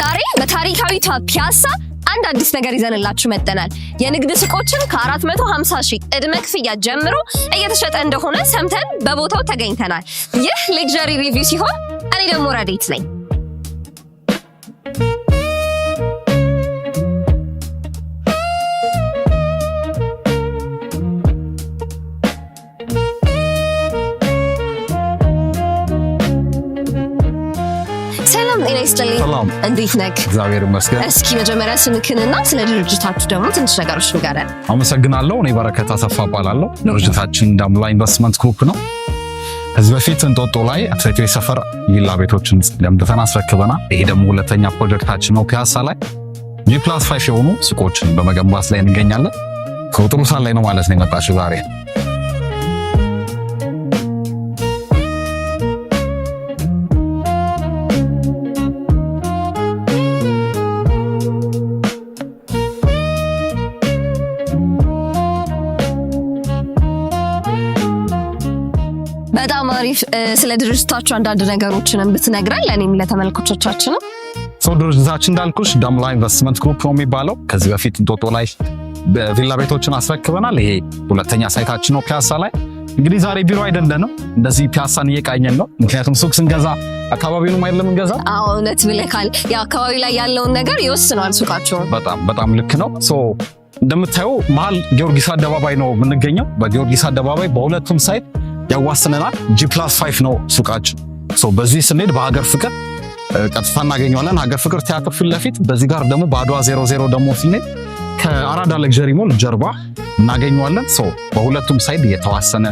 ዛሬ በታሪካዊቷ ፒያሳ አንድ አዲስ ነገር ይዘንላችሁ መጥተናል። የንግድ ሱቆችን ከ450,000 ቅድመ ክፍያ ጀምሮ እየተሸጠ እንደሆነ ሰምተን በቦታው ተገኝተናል። ይህ ሌክዠሪ ሪቪው ሲሆን እኔ ደግሞ ረዴት ነኝ። ሰላም እንዴት ነህ? እግዚአብሔር ይመስገን። እስኪ መጀመሪያ ስምክንና ስለ ድርጅታችሁ ደግሞ ትንሽ ነገሮች ንገረን። አመሰግናለሁ። እኔ በረከት አሰፋ እባላለሁ። ድርጅታችን ዳምላ ኢንቨስትመንት ግሩፕ ነው። ከዚህ በፊት እንጦጦ ላይ አትሌቲክ ሰፈር ቪላ ቤቶችን ገንብተን አስረክበናል። ይሄ ደግሞ ሁለተኛ ፕሮጀክታችን ነው። ፒያሳ ላይ G+5 የሆኑ ሱቆችን በመገንባት ላይ እንገኛለን። ከጥሩ ሰዓት ላይ ነው ማለት ነው የመጣችው ዛሬ። በጣም አሪፍ። ስለ ድርጅታችሁ አንዳንድ ነገሮችን ብትነግረን ለኔም ለተመልካቾቻችን። ድርጅታችን እንዳልኩሽ ዳምላ ኢንቨስትመንት ግሩፕ ነው የሚባለው። ከዚህ በፊት እንጦጦ ላይ ቪላ ቤቶችን አስረክበናል። ይሄ ሁለተኛ ሳይታችን ነው ፒያሳ ላይ። እንግዲህ ዛሬ ቢሮ አይደለንም፣ እንደዚህ ፒያሳን እየቃኘን ነው። ምክንያቱም ሱቅ ስንገዛ አካባቢውን አይደለም እንገዛ። አዎ እውነት ብለካል። ያው አካባቢ ላይ ያለውን ነገር ይወስናል ሱቃቸው። በጣም ልክ ነው። እንደምታዩ መሀል ጊዮርጊስ አደባባይ ነው የምንገኘው። በጊዮርጊስ አደባባይ በሁለቱም ሳይት ያዋስነናል። G+5 ነው ሱቃችን። በዚህ ስንሄድ በሀገር ፍቅር ቀጥታ እናገኘዋለን። ሀገር ፍቅር ቲያትር ፊት ለፊት፣ በዚህ ጋር ደግሞ በአድዋ 00 ደግሞ ስንሄድ ከአራዳ ለግዠሪ ሞል ጀርባ እናገኘዋለን። በሁለቱም ሳይድ የተዋሰነ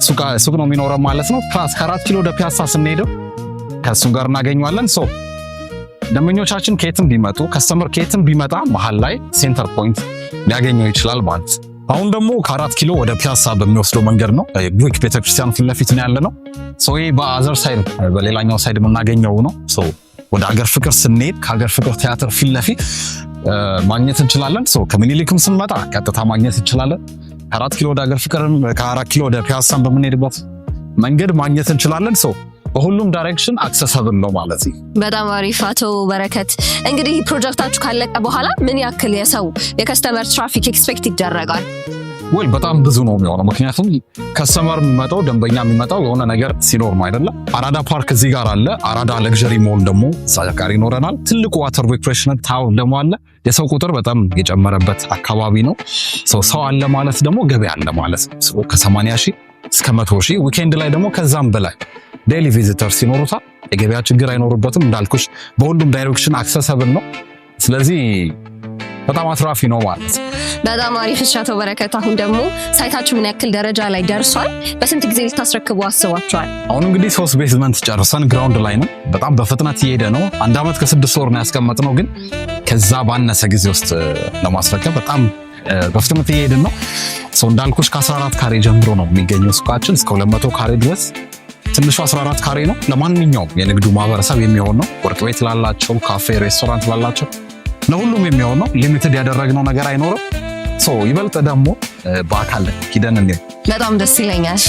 ሱቅ ነው የሚኖረው ማለት ነው። ከ4 ኪሎ ወደ ፒያሳ ስንሄደው ከሱ ጋር እናገኘዋለን። ደንበኞቻችን ከየትም ቢመጡ ከስተመር ከየትም ቢመጣ መሀል ላይ ሴንተር ፖይንት ሊያገኘው ይችላል ማለት ነው። አሁን ደግሞ ከ4 ኪሎ ወደ ፒያሳ በሚወስደው መንገድ ነው። ግሪክ ቤተክርስቲያን ፊት ለፊት ነው ያለነው። ይሄ በአዘር ሳይድ በሌላኛው ሳይድ የምናገኘው ነው። ወደ ሀገር ፍቅር ስንሄድ ከሀገር ፍቅር ቲያትር ፊት ለፊት ማግኘት እንችላለን። ከምኒልክም ስንመጣ ቀጥታ ማግኘት እንችላለን። ከ4 ኪሎ ወደ ሀገር ፍቅር፣ ከ4 ኪሎ ወደ ፒያሳን በምንሄድበት መንገድ ማግኘት እንችላለን። በሁሉም ዳይሬክሽን አክሰሰብል ነው ማለት ነው። በጣም አሪፍ። አቶ በረከት እንግዲህ ፕሮጀክታችሁ ካለቀ በኋላ ምን ያክል የከስተመር ትራፊክ ኤክስፔክት ይደረጋል? በጣም ብዙ ነው የሚሆነው። ምክንያቱም ከስተመር የሚመጣው ደንበኛ የሚመጣው የሆነ ነገር ሲኖር ነው አይደለም። አራዳ ፓርክ እዚህ ጋር አለ። አራዳ ለግዠሪ ሞል ደግሞ ጋር ይኖረናል። ትልቁ ዋተር ሪክሬሽን ታውን ደግሞ አለ። የሰው ቁጥር በጣም የጨመረበት አካባቢ ነው። ሰው አለ ማለት ደግሞ ገበያ አለ ማለት ነው። ከ80,000 እስከ 100,000 ዊኬንድ ላይ ደግሞ ከዛም በላይ ዴይሊ ቪዚተርስ ይኖሩታል። የገበያ ችግር አይኖርበትም። እንዳልኩሽ በሁሉም ዳይሬክሽን አክሰሰብል ነው። ስለዚህ በጣም አትራፊ ነው ማለት። በጣም አሪፍ። አቶ በረከት አሁን ደግሞ ሳይታችሁ ምን ያክል ደረጃ ላይ ደርሷል? በስንት ጊዜ ልታስረክቡ አስባችኋል? አሁን እንግዲህ 3 ቤዝመንት ጨርሰን ግራውንድ ላይ ነው። በጣም በፍጥነት እየሄደ ነው። 1 ዓመት ከ6 ወር ነው ያስቀመጥነው፣ ግን ከዛ ባነሰ ጊዜ ውስጥ ለማስረከብ በጣም በፍጥነት እየሄድን ነው። እንዳልኩሽ ከ14 ካሬ ጀምሮ ነው የሚገኘው ሱቃችን እስከ 200 ካሬ ድረስ። ትንሹ 14 ካሬ ነው። ለማንኛውም የንግዱ ማህበረሰብ የሚሆን ነው። ወርቅ ቤት ላላቸው፣ ካፌ፣ ሬስቶራንት ላላቸው ለሁሉም የሚሆን ነው። ሊሚትድ ያደረግነው ነገር አይኖርም። ይበልጥ ደግሞ በአካል ሂደን እንዴ በጣም ደስ ይለኛል።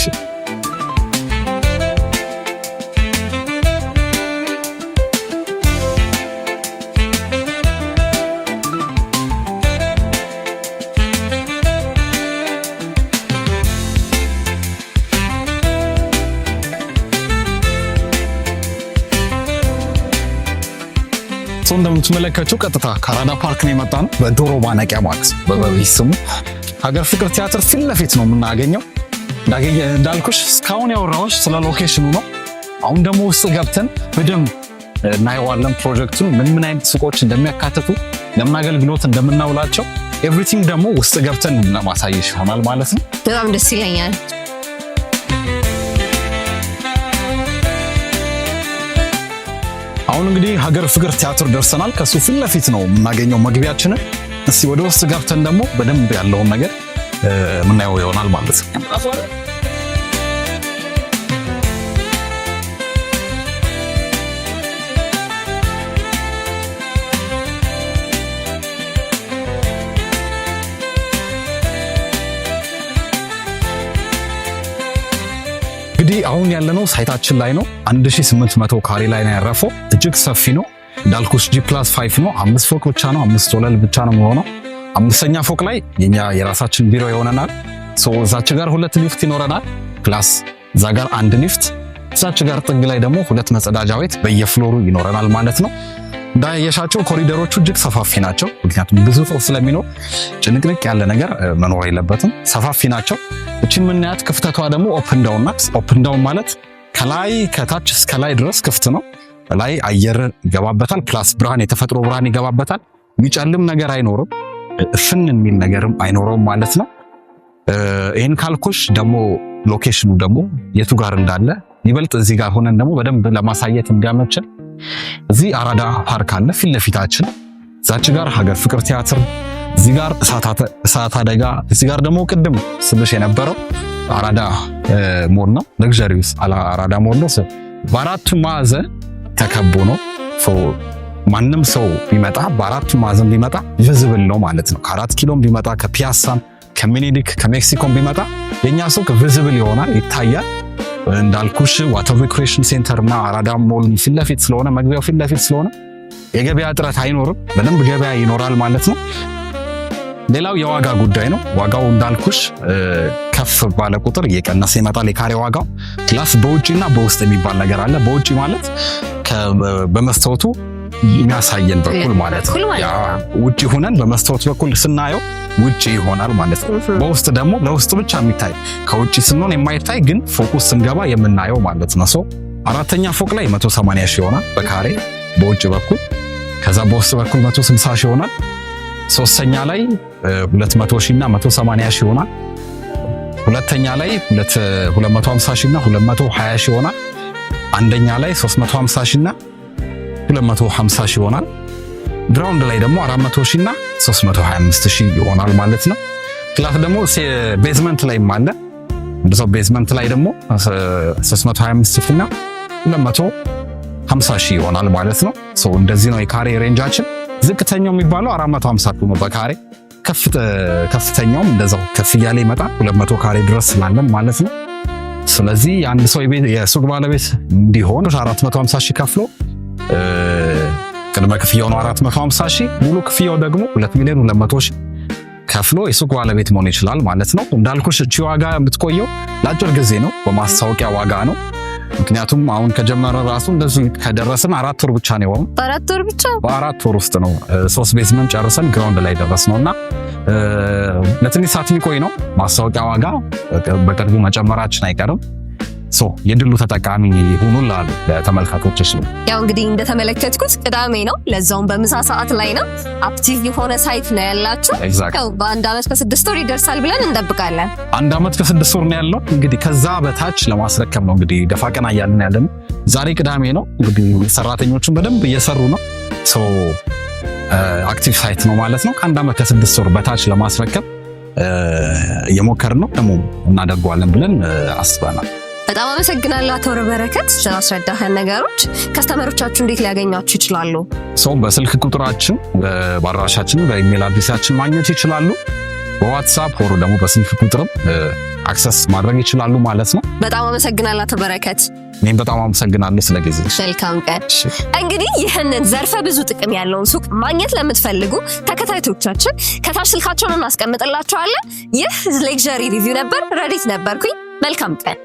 እንደምትመለከቱ ቀጥታ ከአራዳ ፓርክ ነው የመጣ ነው። በዶሮ ማነቂያ ማለት በበፊት ስሙ ሀገር ፍቅር ቲያትር ፊት ለፊት ነው የምናገኘው። እንዳልኩሽ እስካሁን ያወራሁሽ ስለ ሎኬሽኑ ነው። አሁን ደግሞ ውስጥ ገብተን በደንብ እናየዋለን። ፕሮጀክቱን ምን አይነት ሱቆች እንደሚያካትቱ፣ ለምን አገልግሎት እንደምናውላቸው ኤቭሪቲንግ ደግሞ ውስጥ ገብተን ለማሳየሽ ይሆናል ማለት ነው። በጣም ደስ ይለኛል። አሁን እንግዲህ ሀገር ፍቅር ቲያትር ደርሰናል። ከሱ ፊት ለፊት ነው የምናገኘው መግቢያችንን። እስቲ ወደ ውስጥ ገብተን ደግሞ በደንብ ያለውን ነገር ምናየው ይሆናል ማለት ነው። እንግዲህ አሁን ያለነው ሳይታችን ላይ ነው። 1800 ካሬ ላይ ነው ያረፈው። እጅግ ሰፊ ነው። እንዳልኩሽ G+5 ነው። 5 ፎቅ ብቻ ነው፣ 5 ወለል ብቻ ነው የሚሆነው። 5ኛ ፎቅ ላይ የኛ የራሳችን ቢሮ ይሆነናል። እዛች ጋር 2 ሊፍት ይኖረናል። ፕላስ እዛ ጋር 1 ሊፍት፣ እዛች ጋር ጥግ ላይ ደግሞ 2 መጸዳጃ ቤት በየፍሎሩ ይኖረናል ማለት ነው። እንዳያሻቸው ኮሪደሮቹ እጅግ ሰፋፊ ናቸው። ምክንያቱም ብዙ ሰው ስለሚኖር ጭንቅንቅ ያለ ነገር መኖር የለበትም። ሰፋፊ ናቸው። እቺን የምናያት ክፍተቷ ደግሞ ኦፕን ዳውን ናት። ኦፕን ዳውን ማለት ከላይ ከታች እስከ ላይ ድረስ ክፍት ነው። ላይ አየር ይገባበታል። ፕላስ ብርሃን፣ የተፈጥሮ ብርሃን ይገባበታል። የሚጨልም ነገር አይኖርም። ፍን የሚል ነገርም አይኖረውም ማለት ነው። ይህን ካልኩሽ ደግሞ ሎኬሽኑ ደግሞ የቱ ጋር እንዳለ ይበልጥ እዚህ ጋር ሆነን ደግሞ በደንብ ለማሳየት እንዲያመችን እዚህ አራዳ ፓርክ አለ ፊት ለፊታችን። እዛች ጋር ሀገር ፍቅር ቲያትር፣ እዚህ ጋር እሳት አደጋ፣ እዚህ ጋር ደግሞ ቅድም ስልሽ የነበረው አራዳ ሞል ነው። ለግዠሪውስ አራዳ ሞል ነው። በአራቱ ማዕዘን ተከቦ ነው። ማንም ሰው ቢመጣ በአራቱ ማዕዘን ቢመጣ ቪዚብል ነው ማለት ነው። ከ4 ኪሎም ቢመጣ ከፒያሳም ከሚኒሊክ ከሜክሲኮም ቢመጣ የኛ ሱቅ ቪዚብል ይሆናል፣ ይታያል። እንዳልኩሽ ዋተር ሪክሬሽን ሴንተር እና አራዳ ሞል ፊት ለፊት ስለሆነ መግቢያው ፊት ለፊት ስለሆነ የገበያ እጥረት አይኖርም። በደንብ ገበያ ይኖራል ማለት ነው። ሌላው የዋጋ ጉዳይ ነው። ዋጋው እንዳልኩሽ ከፍ ባለ ቁጥር እየቀነሰ ይመጣል የካሬ ዋጋው። ፕላስ በውጪና በውስጥ የሚባል ነገር አለ። በውጪ ማለት በመስታወቱ የሚያሳየን በኩል ማለት ነው። ያ ውጪ ሆነን በመስታወት በኩል ስናየው ውጪ ይሆናል ማለት ነው። በውስጥ ደግሞ ለውስጥ ብቻ የሚታይ ከውጪ ስንሆን የማይታይ ግን ፎቁስ ስንገባ የምናየው ማለት ነው። 4ኛ ፎቅ ላይ 180 ሺህ ይሆናል በካሬ በውጪ በኩል። ከዛ በውስጥ በኩል 160 ሺህ ይሆናል። 3ኛ ላይ 200 ሺህ እና 180 ሺህ ይሆናል። 2ኛ ላይ 250 ሺህ እና 220 ሺህ ይሆናል። 1ኛ ላይ 350 ሺህ እና 250 ሺህ ይሆናል። ግራውንድ ላይ ደግሞ 400 ሺህ እና 325 ሺህ ይሆናል ማለት ነው። ክላስ ደግሞ ቤዝመንት ላይ አለ። እንደዛው ቤዝመንት ላይ ደግሞ 325 ሺህ እና 250 ሺህ ይሆናል ማለት ነው። እንደዚህ ነው የካሬ ሬንጃችን። ዝቅተኛው የሚባለው 450 ነው በካሬ። ከፍተኛውም እንደዛው ከፍ እያለ ይመጣል 200 ካሬ ድረስ ስላለን ማለት ነው። ስለዚህ አንድ ሰው የሱቅ ባለቤት እንዲሆን 450 ሺህ ከፍሎ ቅድመ ክፍያው ነው 450 ሺህ፣ ሙሉ ክፍያው ደግሞ 2 ሚሊዮን 200 ሺህ ከፍሎ የሱቅ ባለቤት መሆን ይችላል ማለት ነው። እንዳልኩሽ እቺ ዋጋ የምትቆየው ለአጭር ጊዜ ነው፣ በማስታወቂያ ዋጋ ነው። ምክንያቱም አሁን ከጀመረ ራሱ እንደዚህ ከደረስን 4 ወር ብቻ ነው የሆነው። በ4 ወር ብቻ በ4 ወር ውስጥ ነው 3 ቤዝመንት ጨርሰን ግራውንድ ላይ ደረስነውና ለትንሽ ሰዓት የሚቆይ ነው። ማስታወቂያ ዋጋ በቅርቡ መጨመራችን አይቀርም። የድሉ ተጠቃሚ ሁኑላሉ ለተመልካቾችሽ ነው። ያው እንግዲህ እንደተመለከትኩት ቅዳሜ ነው፣ ለዛውም በምሳ ሰዓት ላይ ነው። አክቲቭ የሆነ ሳይት ነው ያላችሁ። ያው በ1 ዓመት ከ6 ወር ይደርሳል ብለን እንጠብቃለን። 1 ዓመት ከ6 ወር ነው ያለው። እንግዲህ ከዛ በታች ለማስረከብ ነው እንግዲህ ደፋ ቀና እያልን ያለን። ዛሬ ቅዳሜ ነው እንግዲህ ሰራተኞቹን በደንብ እየሰሩ ነው። አክቲቭ ሳይት ነው ማለት ነው። ከ1 ዓመት ከ6 ወር በታች ለማስረከብ እየሞከርን ነው፣ ደግሞ እናደርገዋለን ብለን አስበናል። በጣም አመሰግናለሁ አቶ በረከት ስላስረዳኸን ነገሮች። ከስተመሮቻችሁ እንዴት ሊያገኟችሁ ይችላሉ? በስልክ ቁጥራችን፣ በአድራሻችን፣ በኢሜል አድሬሳችን ማግኘት ይችላሉ። በዋትስአፕ ሆሮ ደግሞ በስልክ ቁጥርም አክሰስ ማድረግ ይችላሉ ማለት ነው። በጣም አመሰግናለሁ አቶ በረከት። እኔም በጣም አመሰግናለሁ ስለጊዜሽ። መልካም ቀን። እንግዲህ ይህንን ዘርፈ ብዙ ጥቅም ያለውን ሱቅ ማግኘት ለምትፈልጉ ተከታታዮቻችን ከታች ስልካቸውን እናስቀምጥላችኋለን። ይህ ሌክዠሪ ሪቪው ነበር። ረዲት ነበርኩኝ። መልካም ቀን።